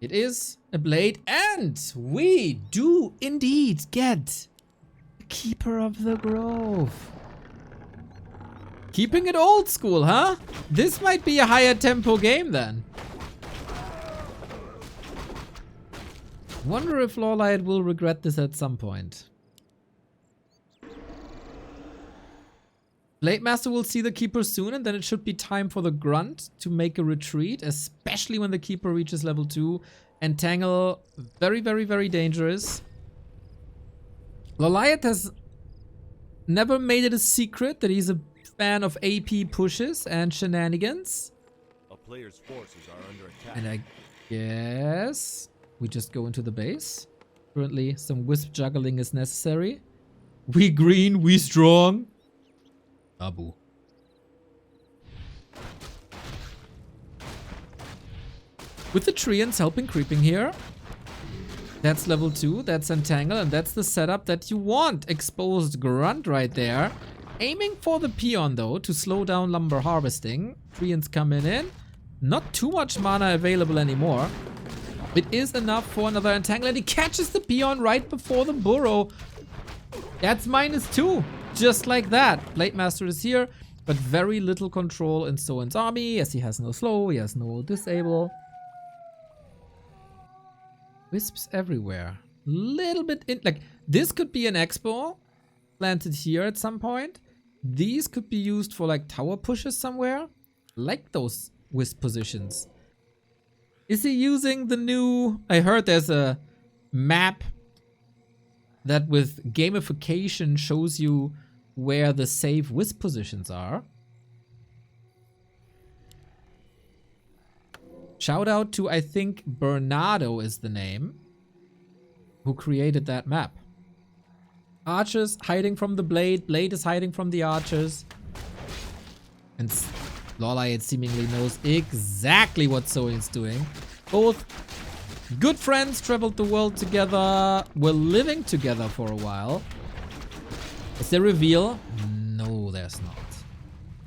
It is a blade, and we do indeed get the Keeper of the Grove. Keeping it old school, huh? This might be a higher tempo game then. Wonder if LawLiet will regret this at some point. Blade Master will see the Keeper soon, and then it should be time for the Grunt to make a retreat, especially when the Keeper reaches level 2. Entangle, very, very, very dangerous. LawLiet has never made it a secret that he's a fan of AP pushes and shenanigans. A player's forces are under attack. And I guess we just go into the base. Currently, some wisp juggling is necessary. We green, we strong. Abu. With the Treants helping creeping here. That's level 2, that's Entangle, and that's the setup that you want. Exposed Grunt right there. Aiming for the Peon though, to slow down lumber harvesting. Treants coming in. Not too much mana available anymore. It is enough for another Entangle, and he catches the Peon right before the burrow. That's -2, just like that. Blade Master is here, but very little control in Soin's army, as he has no slow, he has no disable. Wisps everywhere. Little bit in, like, this could be an expo planted here at some point. These could be used for like tower pushes somewhere. Like those wisp positions. Is he using the new... I heard there's a map that with gamification shows you where the safe wisp positions are. Shout out to, I think, Bernardo is the name, who created that map. Archers hiding from the Blade. Blade is hiding from the archers. And LawLiet seemingly knows exactly what Soin's doing. Both good friends traveled the world together. Were living together for a while. Is there a reveal? No, there's not.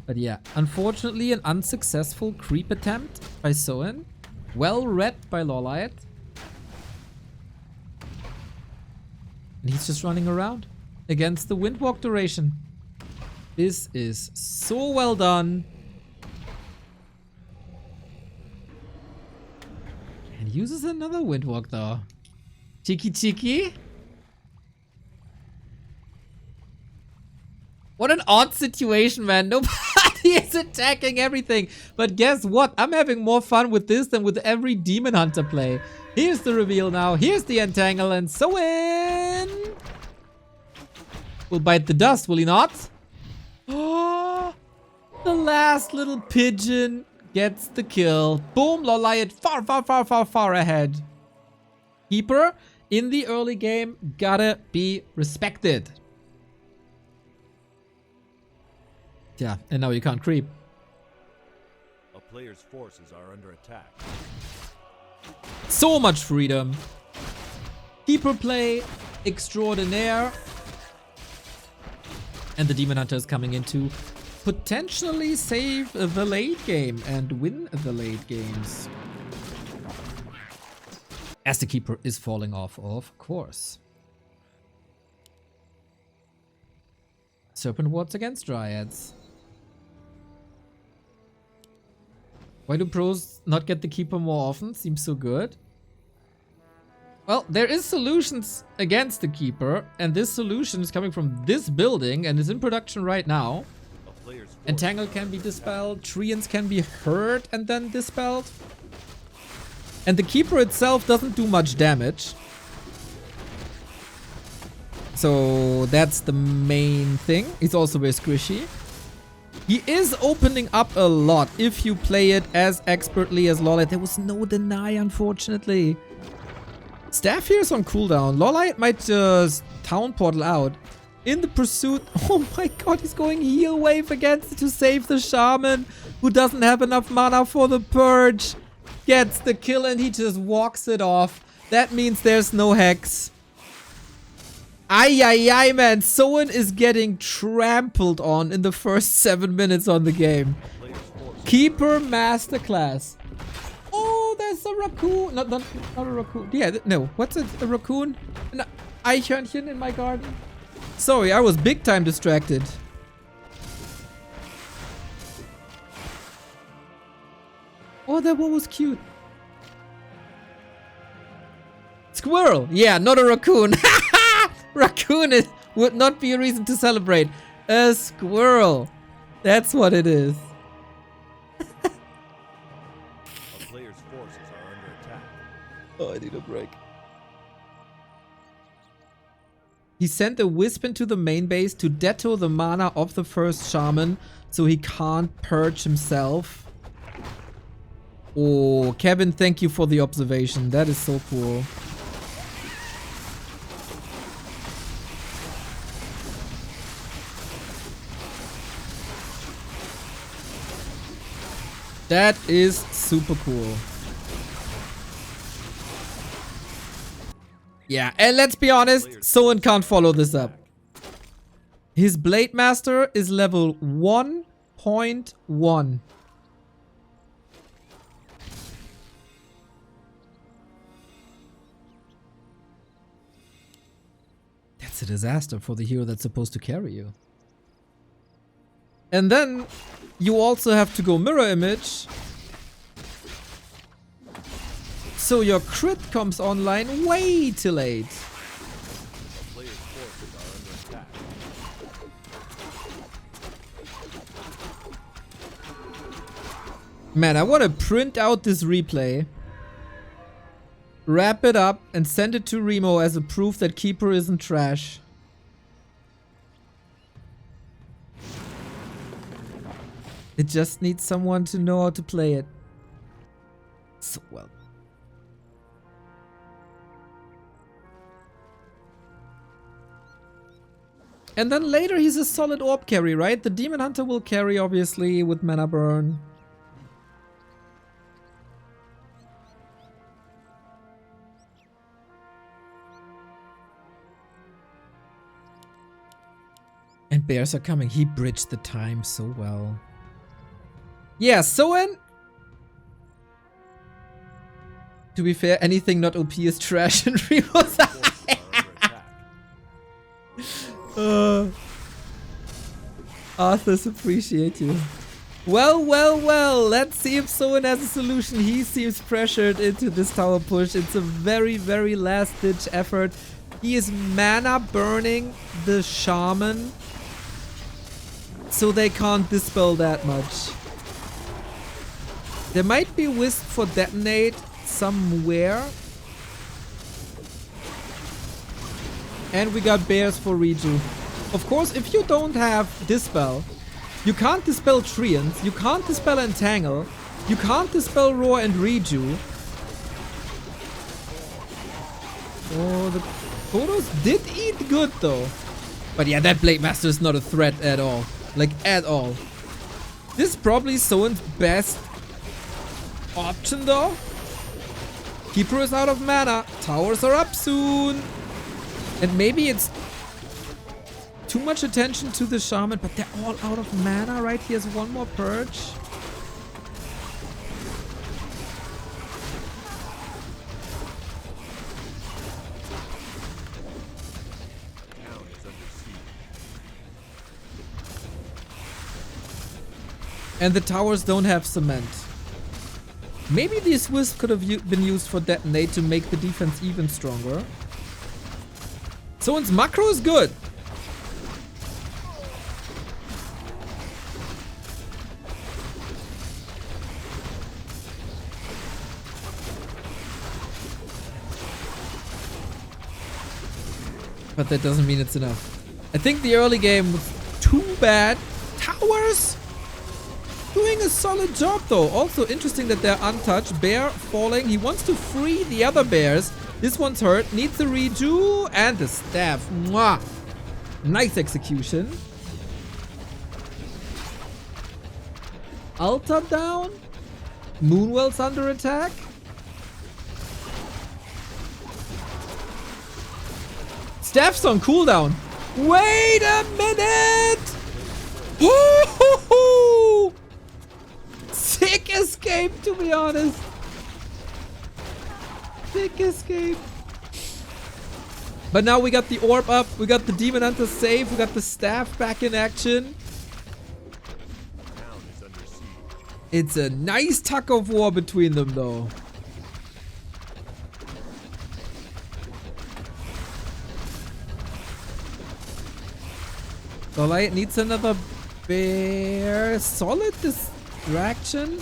But yeah, unfortunately an unsuccessful creep attempt by Soin. Well read by LawLiet. And he's just running around against the Windwalk duration. This is so well done. And uses another Windwalk though. Cheeky cheeky. What an odd situation, man. Nobody is attacking everything. But guess what? I'm having more fun with this than with every Demon Hunter play. Here's the reveal now. Here's the Entangle, and Soin will bite the dust, will he not? Oh, the last little pigeon gets the kill. Boom, LawLiet far, far, far, far, far ahead. Keeper in the early game gotta be respected. Yeah, and now you can't creep. A player's forces are under attack. So much freedom. Keeper play extraordinaire. And the Demon Hunter is coming in to potentially save the late game and win the late games. As the Keeper is falling off, of course. Serpent wards against Dryads. Why do pros not get the Keeper more often? Seems so good. Well, there is solutions against the Keeper, and this solution is coming from this building and is in production right now. Entangle can be dispelled, Treants can be hurt and then dispelled. And the Keeper itself doesn't do much damage. So that's the main thing. He's also very squishy. He is opening up a lot if you play it as expertly as LawLiet. There was no deny, unfortunately. Staff here is on cooldown. LawLiet might just town portal out. In the pursuit. Oh my god, he's going heal wave against to save the shaman who doesn't have enough mana for the purge. Gets the kill and he just walks it off. That means there's no hex. Ay, ay, ay, man. Soin is getting trampled on in the first 7 minutes on the game. Keeper masterclass. Oh, there's a raccoon. Not a raccoon. Yeah, no. What's it? A raccoon? An Eichhörnchen in my garden? Sorry, I was big time distracted. Oh, that one was cute. Squirrel. Yeah, not a raccoon. Raccoon would not be a reason to celebrate. A squirrel. That's what it is. A player's forces are under attack. Oh, I need a break. He sent a wisp into the main base to detto the mana of the first shaman so he can't purge himself. Oh, Kevin, thank you for the observation. That is so cool. That is super cool. Yeah, and let's be honest, Soin can't follow this up. His Blade Master is level 1.1. That's a disaster for the hero that's supposed to carry you. And then you also have to go mirror image. So your crit comes online way too late. A player's forces are under attack. Man, I want to print out this replay, wrap it up, and send it to Remo as a proof that Keeper isn't trash. It just needs someone to know how to play it so well. And then later he's a solid orb carry, right? The Demon Hunter will carry, obviously, with mana burn. And bears are coming. He bridged the time so well. Yeah, Soin. To be fair, anything not OP is trash in Remo's Arthurs appreciate you. Well, well, well. Let's see if Soin has a solution. He seems pressured into this tower push. It's a very, very last-ditch effort. He is mana burning the shaman, so they can't dispel that much. There might be Wisp for detonate somewhere. And we got bears for reju. Of course, if you don't have Dispel, you can't dispel Treants, you can't dispel Entangle, you can't dispel Roar and reju. Oh, the photos did eat good though. But yeah, that Blade Master is not a threat at all. Like, at all. This is probably Soin's best option though. Keeper is out of mana. Towers are up soon. And maybe it's too much attention to the shaman, but they're all out of mana, right? He has one more purge. And the towers don't have cement. Maybe these wisps could have been used for detonate to make the defense even stronger. Soin's macro is good. But that doesn't mean it's enough. I think the early game was too bad. Towers doing a solid job though. Also interesting that they're untouched. Bear falling. He wants to free the other bears. This one's hurt. Needs the reju and the staff. Mwah. Nice execution. Altar down. Moonwell's under attack. Staff's on cooldown. Wait a minute! Woo-hoo-hoo! Sick escape, to be honest. Big escape. But now we got the orb up. We got the Demon Hunter safe. We got the staff back in action. It's a nice tug of war between them, though. LawLiet needs another bear. Solid distraction.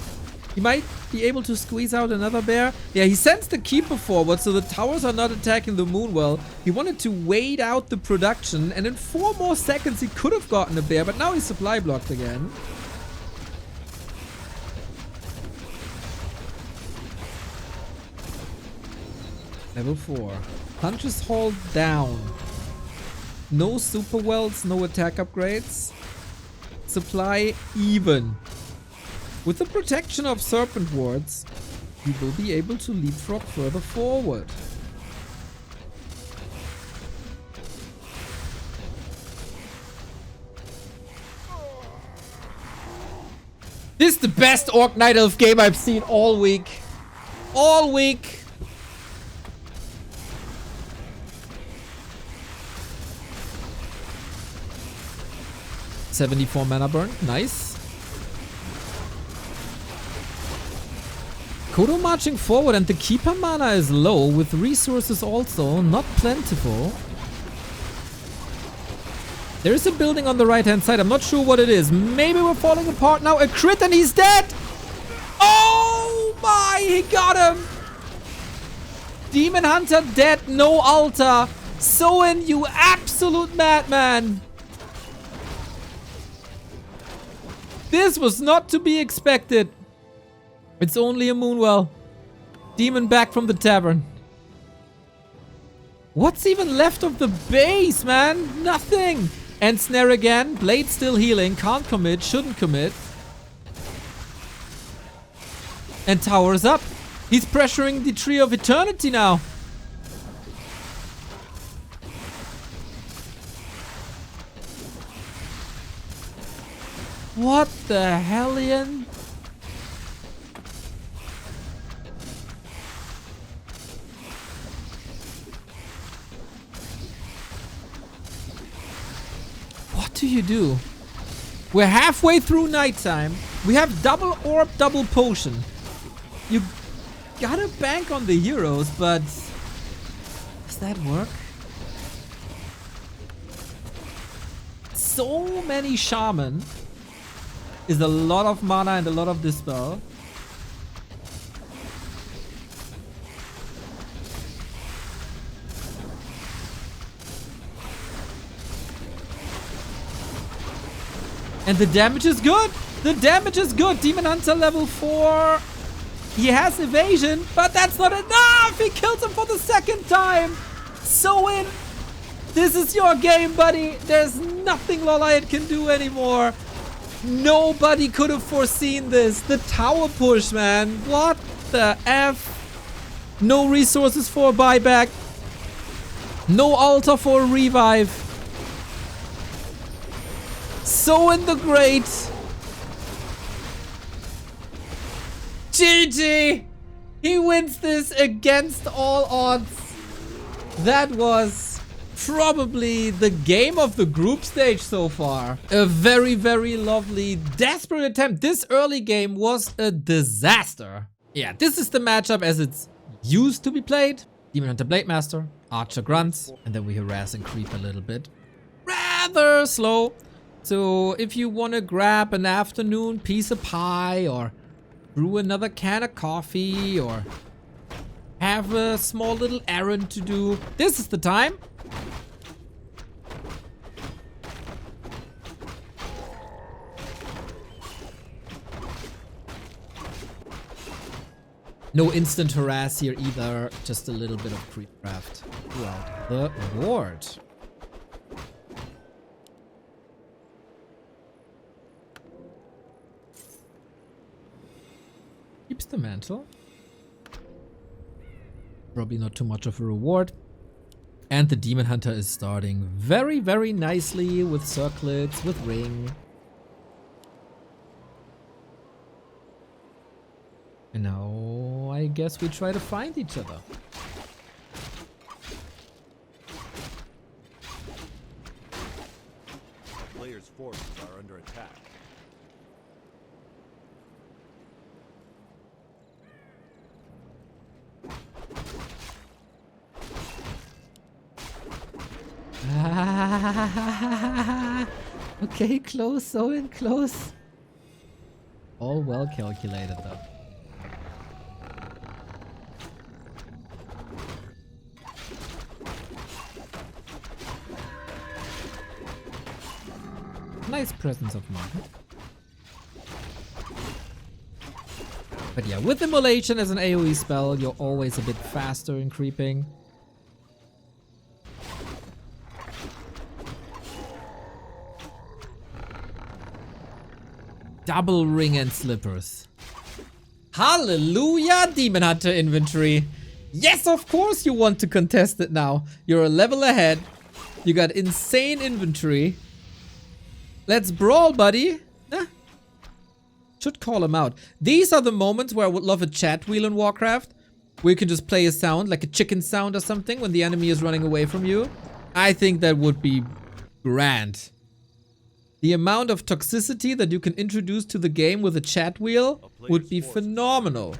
He might be able to squeeze out another bear. Yeah, he sends the keeper forward, so the towers are not attacking the moon well. He wanted to wait out the production, and in 4 more seconds he could have gotten a bear, but now he's supply blocked again. Level 4. Punches hold down. No super wells, no attack upgrades. Supply even. With the protection of serpent wards, he will be able to leapfrog further forward. This is the best Orc Night Elf game I've seen all week. All week. $74 mana burn. Nice. Kodo marching forward, and the keeper mana is low, with resources also not plentiful. There is a building on the right hand side. I'm not sure what it is. Maybe we're falling apart now. A crit and he's dead. Oh my, he got him. Demon Hunter dead, no altar. Soin, you absolute madman. This was not to be expected. It's only a moonwell. Demon back from the tavern. What's even left of the base, man? Nothing. And snare again. Blade still healing. Can't commit. Shouldn't commit. And towers up. He's pressuring the Tree of Eternity now. What the hellion? What do you do? We're halfway through nighttime. We have double orb, double potion. You gotta bank on the heroes, but does that work? So many shaman is a lot of mana and a lot of dispel. And the damage is good. The damage is good. Demon Hunter level 4. He has evasion, but that's not enough. He kills him for the second time. Soin, this is your game, buddy. There's nothing LawLiet can do anymore. Nobody could have foreseen this. The tower push, man. What the F? No resources for a buyback. No altar for a revive. Soin the Great. GG. He wins this against all odds. That was probably the game of the group stage so far. A very, very lovely, desperate attempt. This early game was a disaster. Yeah, this is the matchup as it's used to be played. Demon Hunter Blade Master, Archer grunts, and then we harass and creep a little bit. Rather slow. So if you want to grab an afternoon piece of pie or brew another can of coffee or have a small little errand to do, this is the time. No instant harass here either, just a little bit of creep craft throughout the board. Keeps the mantle. Probably not too much of a reward. And the Demon Hunter is starting very, very nicely with circlets, with ring. And now I guess we try to find each other. player's forces are under attack. Okay, close, Soin, close. All well calculated though. Nice presence of mind. But yeah, with Immolation as an AoE spell, you're always a bit faster in creeping. Double ring and slippers. Hallelujah, Demon Hunter inventory. Yes, of course you want to contest it now. You're a level ahead. You got insane inventory. Let's brawl, buddy. Should call him out. These are the moments where I would love a chat wheel in Warcraft, where you can just play a sound, like a chicken sound or something, when the enemy is running away from you. I think that would be grand. The amount of toxicity that you can introduce to the game with a chat wheel would be phenomenal.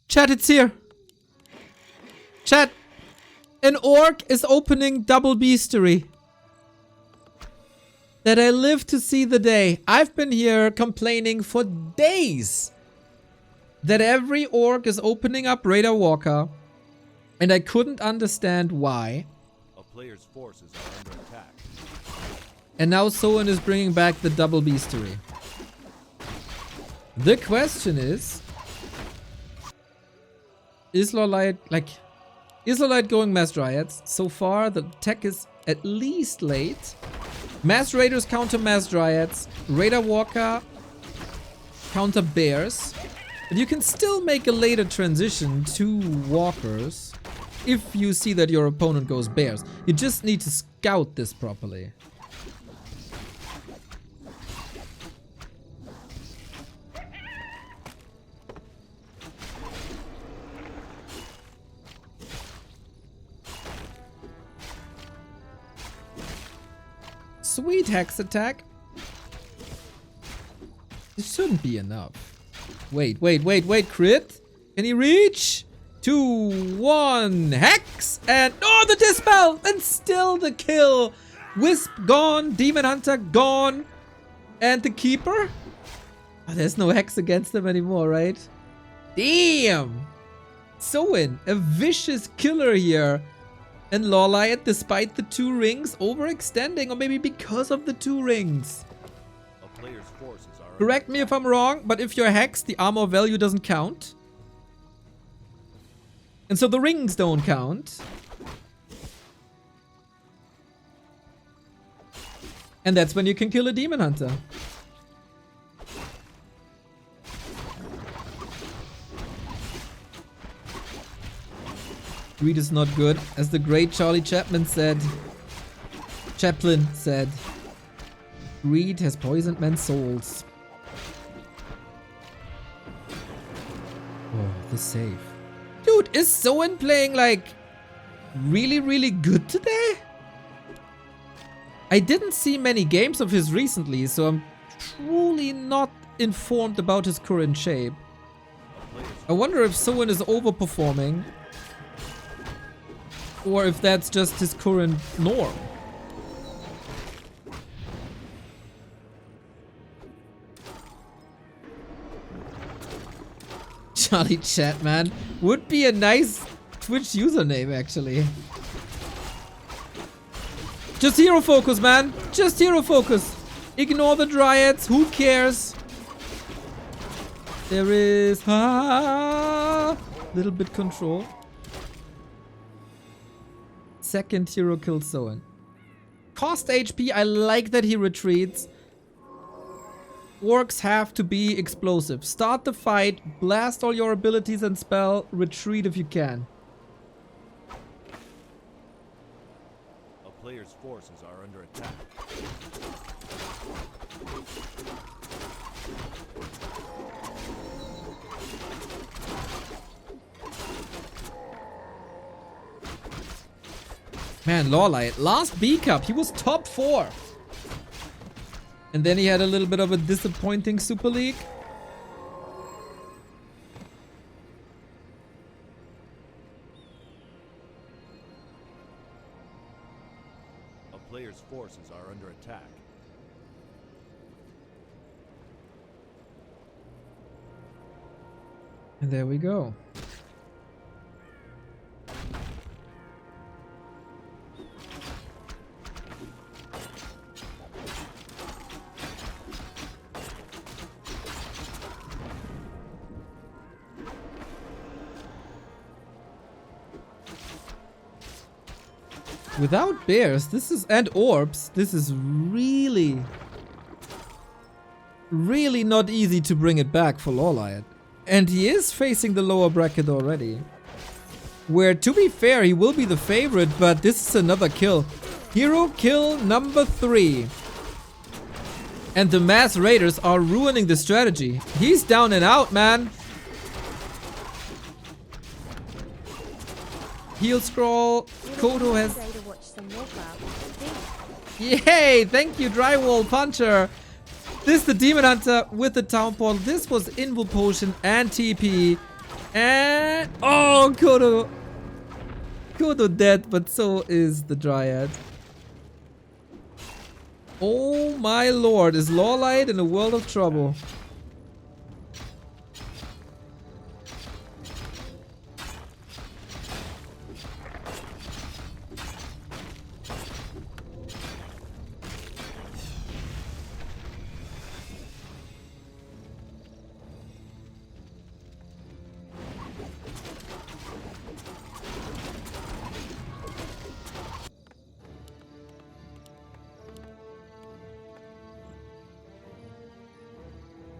Chat, it's here. Chat, an orc is opening double beastery. That I live to see the day. I've been here complaining for days that every orc is opening up Radar Walker, and I couldn't understand why. A player's forces are under attack. And now Soin is bringing back the double beastery. The question is LawLiet, is LawLiet going Mass Dryads? So far, the tech is at least late. Mass Raiders counter Mass Dryads. Radar Walker counter Bears. But you can still make a later transition to Walkers if you see that your opponent goes Bears. You just need to scout this properly. Sweet hex attack. It shouldn't be enough. Wait, crit? Can he reach? 2, 1, hex, and oh, the dispel, and still the kill. Wisp gone, Demon Hunter gone, and the Keeper? Oh, there's no hex against them anymore, right? Damn. Soin, a vicious killer here. And LawLiet, despite the 2 rings, overextending, or maybe because of the 2 rings. A player's forces are Correct me if I'm wrong, but if you're hexed, the armor value doesn't count. And so the rings don't count. And that's when you can kill a Demon Hunter. Greed is not good, as the great Charlie Chaplin said. Greed has poisoned men's souls. Oh, the save. Dude, is Soin playing like really, really good today? I didn't see many games of his recently, so I'm truly not informed about his current shape. I wonder if Soin is overperforming, or if that's just his current norm. Charlie Chatman would be a nice Twitch username, actually. Just hero focus, man. Just hero focus. Ignore the Dryads. Who cares? There is little bit control. Second hero kills Soin. Cost HP, I like that he retreats. Orcs have to be explosive. Start the fight, blast all your abilities and spell, retreat if you can. A player's forces are under attack. Man, LawLiet, last B Cup, he was top 4. And then he had a little bit of a disappointing Super League. A player's forces are under attack. And there we go. Without bears, and orbs, this is really not easy to bring it back for LawLiet. And he is facing the lower bracket already. Where, to be fair, he will be the favorite, but this is another kill. Hero kill number 3. And the mass raiders are ruining the strategy. He's down and out, man. Heal scroll. Kodo has... Yay! Thank you, Drywall Puncher. This is the Demon Hunter with the Town Portal. This was Invul Potion and TP. And... oh, Kodo. Kodo dead, but so is the Dryad. Oh my lord, is LawLiet in a world of trouble?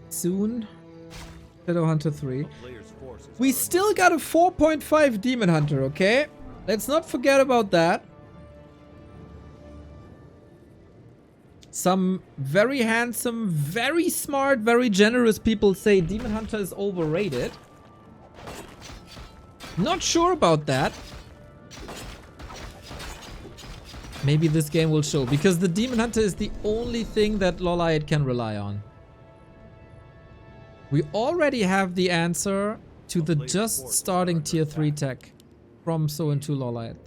Soon, Shadowhunter 3. We still got a 4.5 Demon Hunter, okay? Let's not forget about that. Some very handsome, very smart, very generous people say Demon Hunter is overrated. Not sure about that. Maybe this game will show, because the Demon Hunter is the only thing that LawLiet can rely on. We already have the answer to the just starting tier 3 tech from Soin to LawLiet.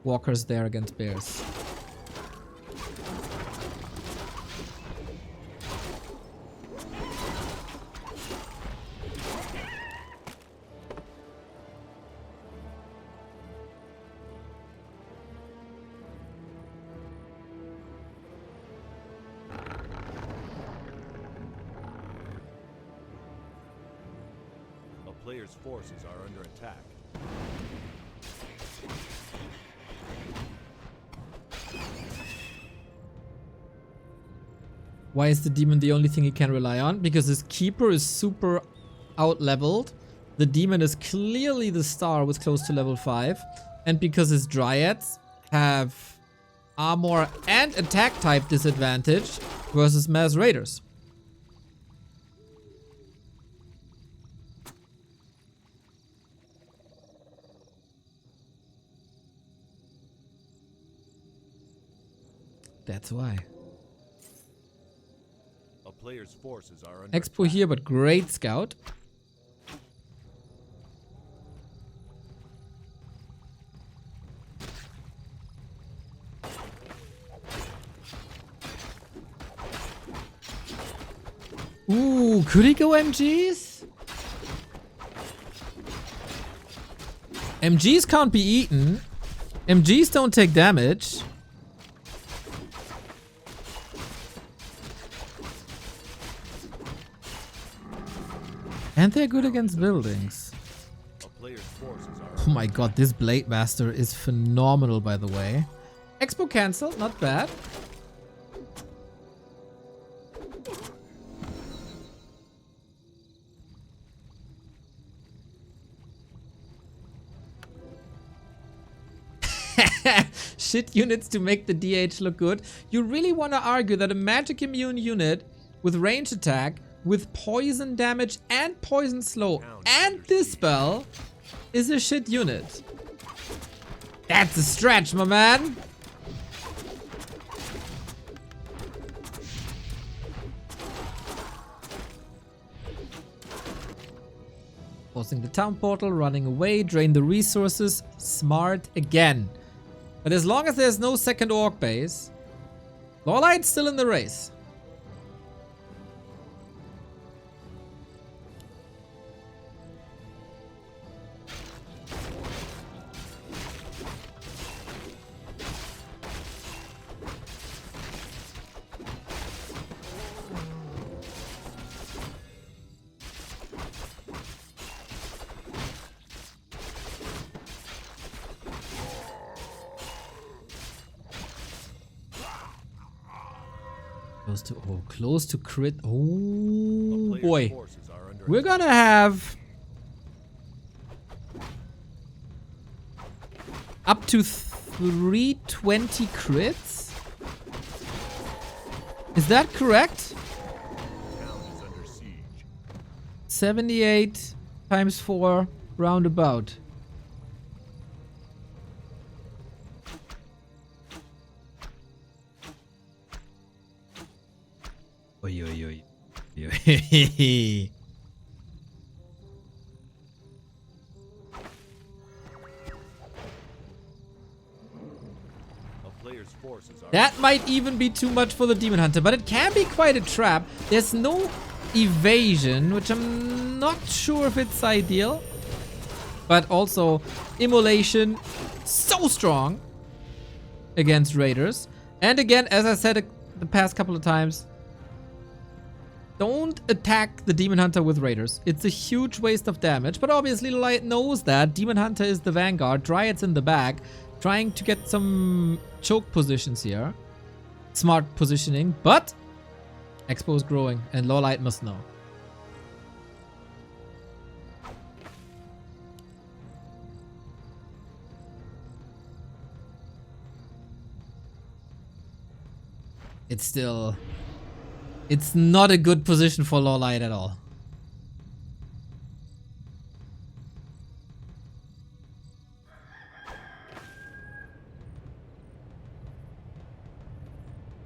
Walkers there against bears. Players' forces are under attack. Why is the demon the only thing he can rely on? Because his keeper is super out-leveled. The demon is clearly the star with close to level 5. And because his dryads have armor and attack type disadvantage versus mass raiders. That's why. A player's forces are under Expo attack. here, but great scout. Ooh, could he go MGs? MGs can't be eaten. MGs don't take damage. And they're good against buildings. Oh my god, this Blade Master is phenomenal, by the way. Expo cancelled, not bad. Shit units to make the DH look good. You really want to argue that a magic immune unit with range attack, with poison damage and poison slow and dispel is a shit unit. That's a stretch, my man. Closing the town portal, running away, drain the resources. Smart again. But as long as there's no second orc base, LawLiet's still in the race. Close to crit. Oh boy. We're gonna have up to 320 crits. Is that correct? 78 times 4 roundabout. Oi, oi, oi. That might even be too much for the Demon Hunter, but it can be quite a trap. There's no evasion, which I'm not sure if it's ideal. But also, immolation, so strong against raiders. And again, as I said the past couple of times, don't attack the Demon Hunter with raiders. It's a huge waste of damage, but obviously LawLiet knows that. Demon Hunter is the vanguard, Dryad's in the back, trying to get some choke positions here. Smart positioning, but Expo is growing and LawLiet must know. It's not a good position for LawLiet at all.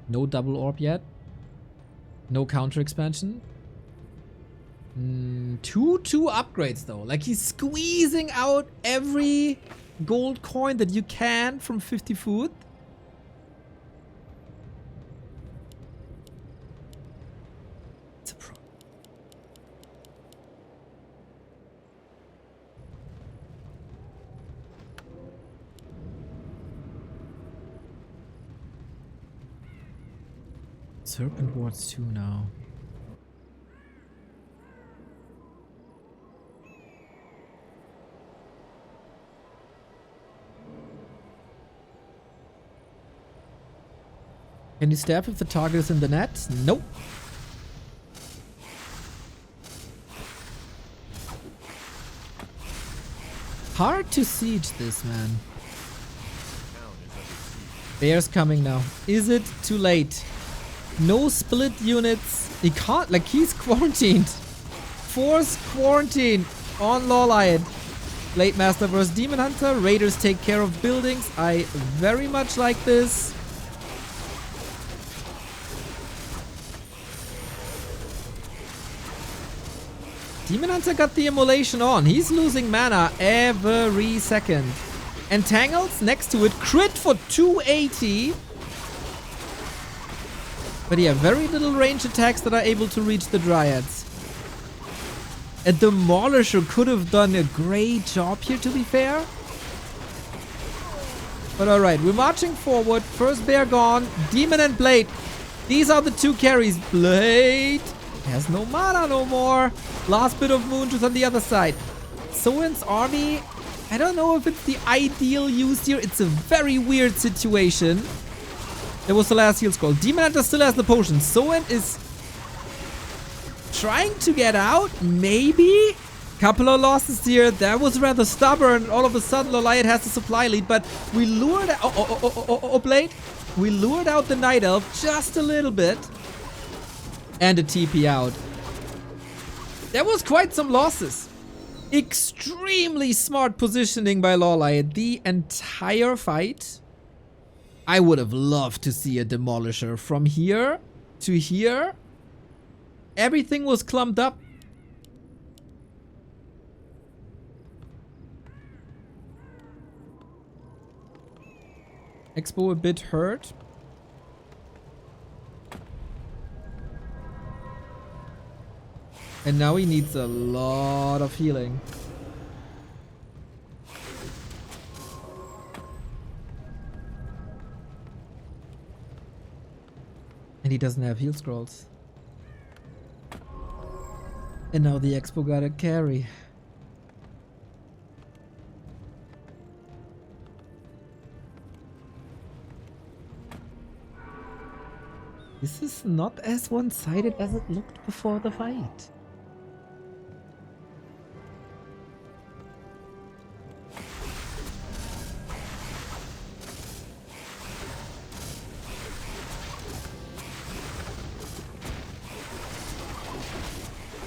No double orb yet. No counter expansion. Two upgrades though. Like he's squeezing out every gold coin that you can from 50 food. Serpent wards 2 now. Can you stab if the target is in the net? Nope. Hard to siege this, man. Bear's coming now. Is it too late? No split units. He can't, like he's quarantined. Force quarantine on LawLiet. Blade Master versus Demon Hunter. Raiders take care of buildings. I very much like this. Demon Hunter got the immolation on. He's losing mana every second. Entangles next to it. Crit for 280. But yeah, very little range attacks that are able to reach the Dryads. A Demolisher could have done a great job here, to be fair. But alright, we're marching forward. First bear gone. Demon and Blade. These are the two carries. Blade has no mana no more. Last bit of moon just on the other side. Soin's army, I don't know if it's the ideal use here. It's a very weird situation. That was the last heal scroll. Demon Hunter still has the potion. Soin is trying to get out. Maybe. Couple of losses here. That was rather stubborn. All of a sudden, LawLiet has the supply lead, but we lured out... Blade. We lured out the Night Elf just a little bit. And a TP out. There was quite some losses. Extremely smart positioning by LawLiet. The entire fight. I would have loved to see a Demolisher from here to here. Everything was clumped up. Expo a bit hurt. And now he needs a lot of healing. And he doesn't have heal scrolls. And now the Expo got a carry. This is not as one-sided as it looked before the fight.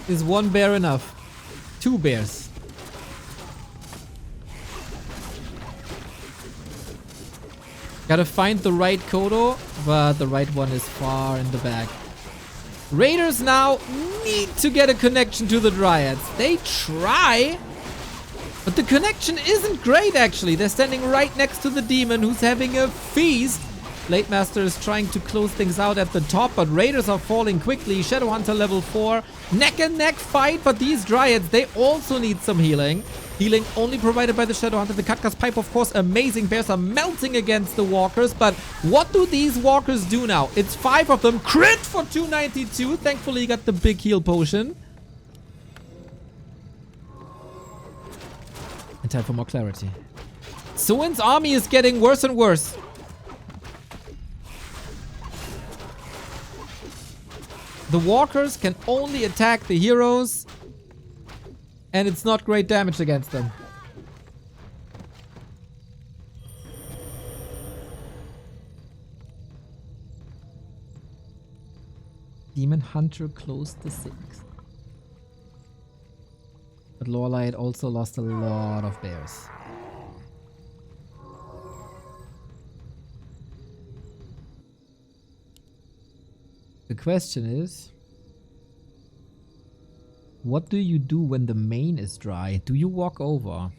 Is one bear enough? Two bears. Gotta find the right Kodo, but the right one is far in the back. Raiders now need to get a connection to the Dryads. They try, but the connection isn't great actually. They're standing right next to the demon who's having a feast. Blade Master is trying to close things out at the top, but Raiders are falling quickly. Shadowhunter level 4. Neck and neck fight, but these Dryads, they also need some healing. Healing only provided by the Shadowhunter. The Katka's Pipe, of course, amazing. Bears are melting against the Walkers, but what do these Walkers do now? It's 5 of them. Crit for 292. Thankfully, he got the big heal potion. And time for more clarity. Soin's army is getting worse and worse. The Walkers can only attack the heroes, and it's not great damage against them. Demon Hunter closed the 6th. But LawLiet also lost a lot of bears. The question is, what do you do when the main is dry? Do you walk over?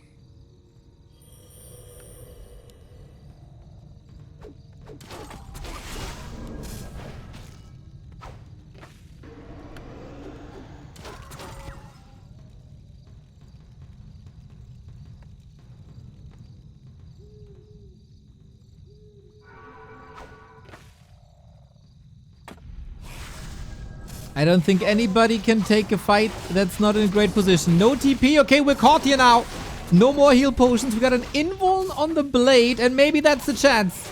I don't think anybody can take a fight that's not in a great position. No TP. Okay, we're caught here now. No more heal potions. We got an invuln on the blade, and maybe that's the chance.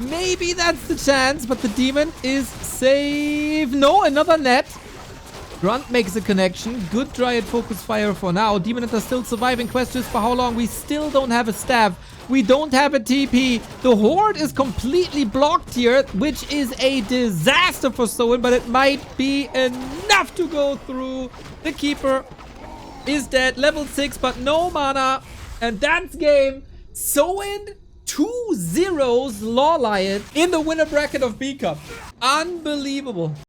Maybe that's the chance, but the demon is safe. No, another net. Grunt makes a connection. Good Dryad focus fire for now. Demon Hunter still surviving. Question is for how long? We still don't have a staff. We don't have a TP. The Horde is completely blocked here, which is a disaster for Soin, but it might be enough to go through. The Keeper is dead. Level 6, but no mana. And that's game. Soin 2-0s LawLiet in the winner bracket of B Cup. Unbelievable.